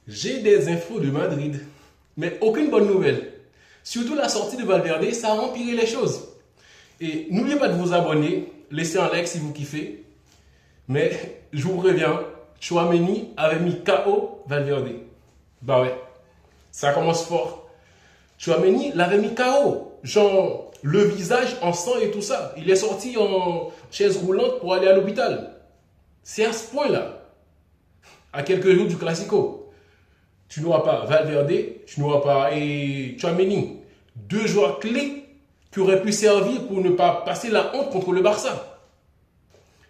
J'ai des infos de Madrid, mais aucune bonne nouvelle. Surtout la sortie de Valverde, ça a empiré les choses. Et n'oubliez pas de vous abonner, laissez un like si vous kiffez. Mais je vous préviens, Tchouaméni avait mis KO Valverde. Bah ouais, ça commence fort. Tchouaméni l'avait mis KO. Genre, le visage en sang et tout ça. Il est sorti en chaise roulante pour aller à l'hôpital. C'est à ce point-là. À quelques jours du Classico. Tu n'auras pas Valverde, tu n'auras pas Tchouaméni. Deux joueurs clés qui auraient pu servir pour ne pas passer la honte contre le Barça.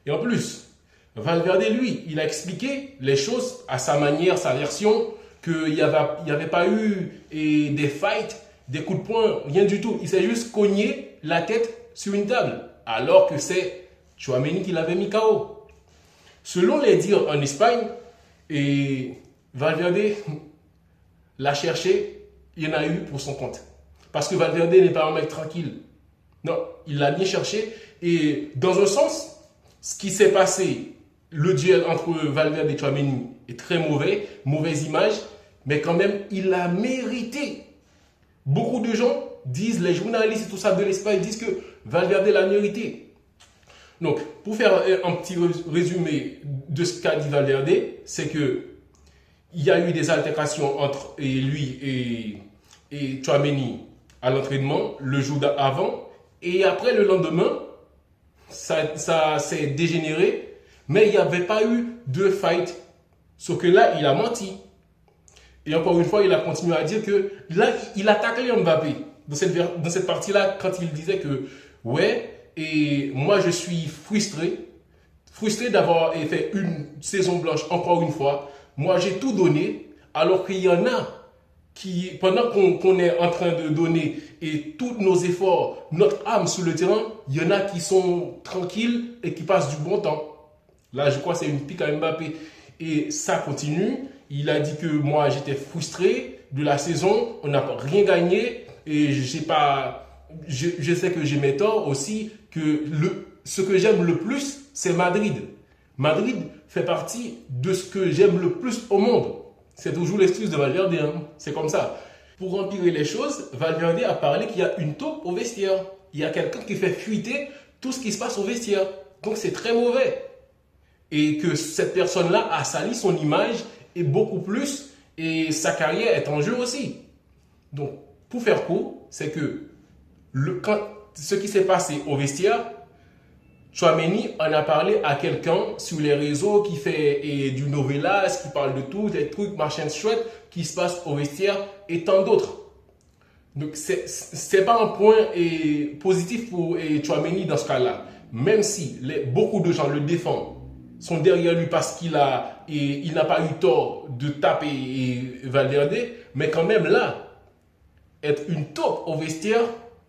Et en plus, Valverde, lui, il a expliqué les choses à sa manière, sa version, qu'il n'y avait pas eu des fights, des coups de poing, rien du tout. Il s'est juste cogné la tête sur une table, alors que c'est Tchouaméni qui l'avait mis KO. Selon les dires en Espagne, Valverde l'a cherché, il y en a eu pour son compte. Parce que Valverde n'est pas un mec tranquille. Non, il l'a bien cherché. Et dans un sens, ce qui s'est passé, le duel entre Valverde et Tchouaméni est très mauvais, mauvaise image, mais quand même, il a mérité. Beaucoup de gens disent, les journalistes et tout ça de l'Espagne disent que Valverde l'a mérité. Donc, pour faire un petit résumé de ce qu'a dit Valverde, c'est que il y a eu des altercations entre lui et Tchouaméni à l'entraînement le jour avant, et après le lendemain, ça s'est dégénéré, mais il n'y avait pas eu de fight. Sauf que là, il a menti. Et encore une fois, il a continué à dire que là, il a taclé Mbappé dans cette partie-là, quand il disait que ouais, et moi je suis frustré d'avoir fait une saison blanche encore une fois. Moi j'ai tout donné, alors qu'il y en a qui, pendant qu'on est en train de donner et tous nos efforts, notre âme sur le terrain, il y en a qui sont tranquilles et qui passent du bon temps. Là, je crois que c'est une pique à Mbappé. Et ça continue. Il a dit que moi, j'étais frustré de la saison. On n'a rien gagné. Et je sais que j'ai mes torts aussi. Que ce que j'aime le plus, c'est Madrid. Madrid fait partie de ce que j'aime le plus au monde. C'est toujours l'excuse de Valverde. Hein. C'est comme ça. Pour empirer les choses, Valverde a parlé qu'il y a une taupe au vestiaire. Il y a quelqu'un qui fait fuiter tout ce qui se passe au vestiaire. Donc c'est très mauvais. Et que cette personne-là a sali son image et beaucoup plus, et sa carrière est en jeu aussi. Donc, pour faire court, c'est que ce qui s'est passé au vestiaire, Tchouaméni en a parlé à quelqu'un sur les réseaux qui fait du novelas, qui parle de tout, des trucs, machin chouette, qui se passe au vestiaire et tant d'autres. Donc, c'est pas un point positif pour Tchouaméni dans ce cas-là. Même si beaucoup de gens le défendent, sont derrière lui parce il n'a pas eu tort de taper Valverde, mais quand même là, être une taupe au vestiaire,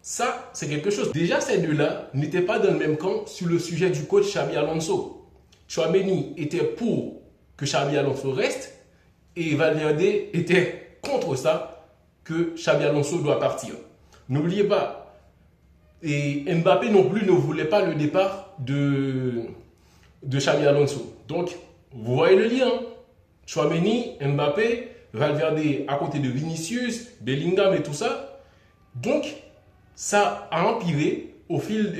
ça c'est quelque chose. Déjà ces deux-là n'étaient pas dans le même camp sur le sujet du coach Xabi Alonso. Tchouaméni était pour que Xabi Alonso reste et Valverde était contre ça, que Xabi Alonso doit partir. N'oubliez pas, et Mbappé non plus ne voulait pas le départ de Xabi Alonso. Donc, vous voyez le lien. Tchouaméni, Mbappé, Valverde à côté de Vinicius, Bellingham et tout ça. Donc, ça a empiré au fil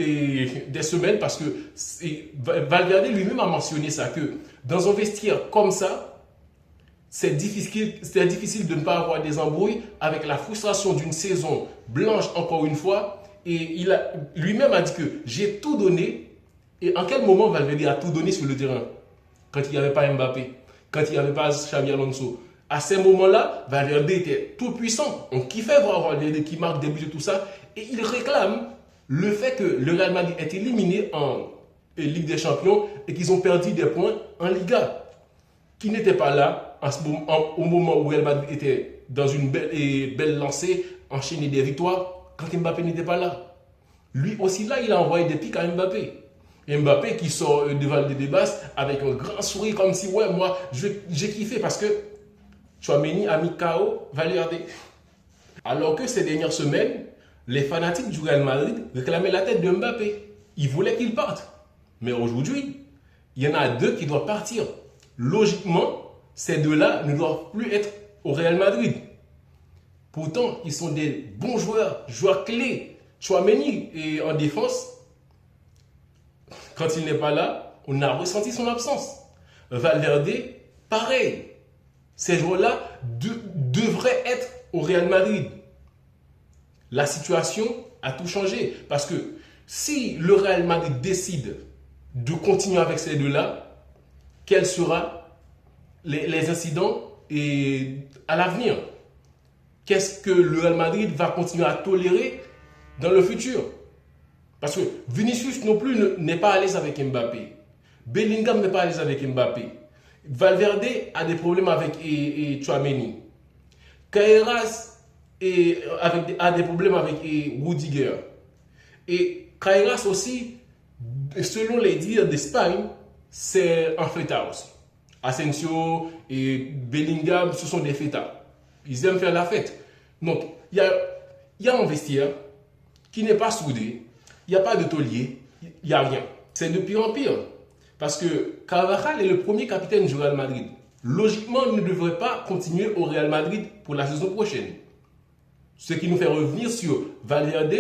des semaines parce que Valverde lui-même a mentionné ça, que dans un vestiaire comme ça, c'est difficile de ne pas avoir des embrouilles avec la frustration d'une saison blanche encore une fois. Et lui-même a dit que j'ai tout donné. Et en quel moment Valverde a tout donné sur le terrain? Quand il n'y avait pas Mbappé, quand il n'y avait pas Xabi Alonso. À ces moments-là, Valverde était tout puissant. On kiffait voir Valverde qui marque des buts et tout ça. Et il réclame le fait que le Real Madrid est éliminé en Ligue des Champions et qu'ils ont perdu des points en Liga. Qui n'était pas là au moment où Real Madrid était dans une belle lancée, enchaîner des victoires, quand Mbappé n'était pas là. Lui aussi là, il a envoyé des pics à Mbappé. Mbappé qui sort devant le débat avec un grand sourire comme si, ouais, moi, j'ai kiffé parce que Tchouaméni a mis KO Valverde. Alors que ces dernières semaines, les fanatiques du Real Madrid réclamaient la tête de Mbappé. Ils voulaient qu'il parte. Mais aujourd'hui, il y en a deux qui doivent partir. Logiquement, ces deux-là ne doivent plus être au Real Madrid. Pourtant, ils sont des bons joueurs clés. Tchouaméni et en défense, quand il n'est pas là, on a ressenti son absence. Valverde, pareil. Ces joueurs-là devraient être au Real Madrid. La situation a tout changé. Parce que si le Real Madrid décide de continuer avec ces deux-là, quels seront les incidents à l'avenir? Qu'est-ce que le Real Madrid va continuer à tolérer dans le futur? Parce que Vinicius non plus n'est pas à l'aise avec Mbappé. Bellingham n'est pas à l'aise avec Mbappé. Valverde a des problèmes avec Tchouaméni. Kairas a des problèmes avec Rudiger. Et Kairas aussi, selon les dires d'Espagne, c'est un fêtard aussi. Asensio et Bellingham, ce sont des fêtards. Ils aiment faire la fête. Donc, il y a un vestiaire qui n'est pas soudé. Il n'y a pas de taulier. Il n'y a rien. C'est de pire en pire. Parce que Carvajal est le premier capitaine du Real Madrid. Logiquement, il ne devrait pas continuer au Real Madrid pour la saison prochaine. Ce qui nous fait revenir sur Valverde,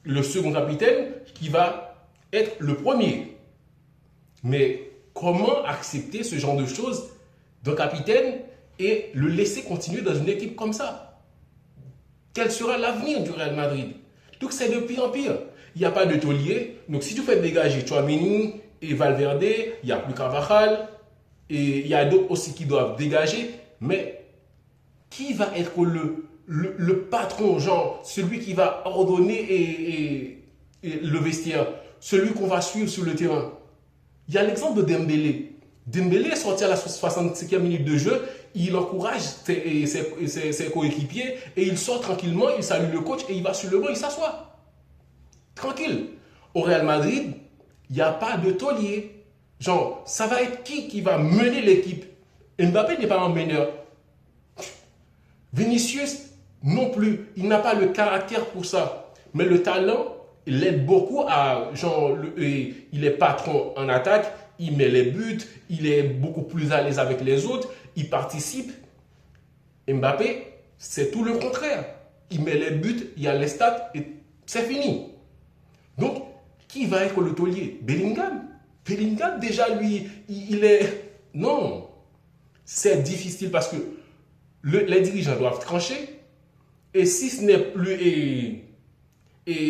le second capitaine, qui va être le premier. Mais comment accepter ce genre de choses d'un capitaine et le laisser continuer dans une équipe comme ça? Quel sera l'avenir du Real Madrid? Donc c'est de pire en pire. Il n'y a pas de taulier. Donc si tu fais dégager Tchouaméni et Valverde, il n'y a plus Carvajal. Et il y a d'autres aussi qui doivent dégager. Mais qui va être le patron, genre celui qui va ordonner et le vestiaire, celui qu'on va suivre sur le terrain? Il y a l'exemple de Dembélé. Dembélé est sorti à la 65e minute de jeu, il encourage ses coéquipiers et il sort tranquillement, il salue le coach et il va sur le banc, il s'assoit. Tranquille. Au Real Madrid, il n'y a pas de taulier. Genre, ça va être qui va mener l'équipe? Mbappé n'est pas un meneur. Vinicius non plus, il n'a pas le caractère pour ça. Mais le talent, il l'aide beaucoup à, genre, il est patron en attaque, il met les buts, il est beaucoup plus à l'aise avec les autres, il participe. Mbappé, c'est tout le contraire. Il met les buts, il y a les stats et c'est fini. Donc, qui va être le taulier? Bellingham. Bellingham, déjà, lui, il est... Non. C'est difficile parce que les dirigeants doivent trancher. Et si ce n'est plus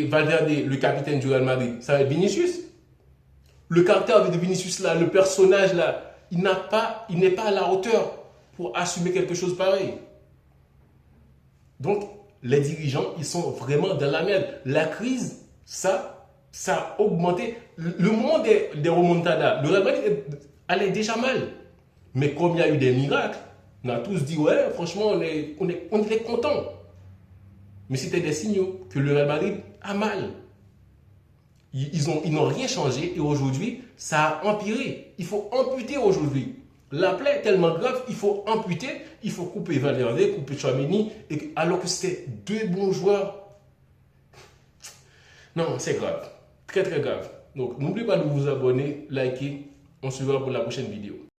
Valverde, le capitaine du Real Madrid, ça va être Vinicius. Le caractère de Vinicius là, le personnage là, il n'est pas à la hauteur pour assumer quelque chose pareil. Donc, les dirigeants, ils sont vraiment dans la merde. La crise, ça a augmenté. Le moment des remontadas, le Real Madrid allait déjà mal. Mais comme il y a eu des miracles, on a tous dit, ouais, franchement, on était contents. Mais c'était des signaux que le Real Madrid a mal. Ils n'ont rien changé et aujourd'hui, ça a empiré. Il faut amputer aujourd'hui. La plaie est tellement grave, il faut amputer, il faut couper Valverde, couper Tchouaméni, alors que c'était deux bons joueurs. Non, c'est grave. Très très grave. Donc n'oubliez pas de vous abonner, liker. On se voit pour la prochaine vidéo.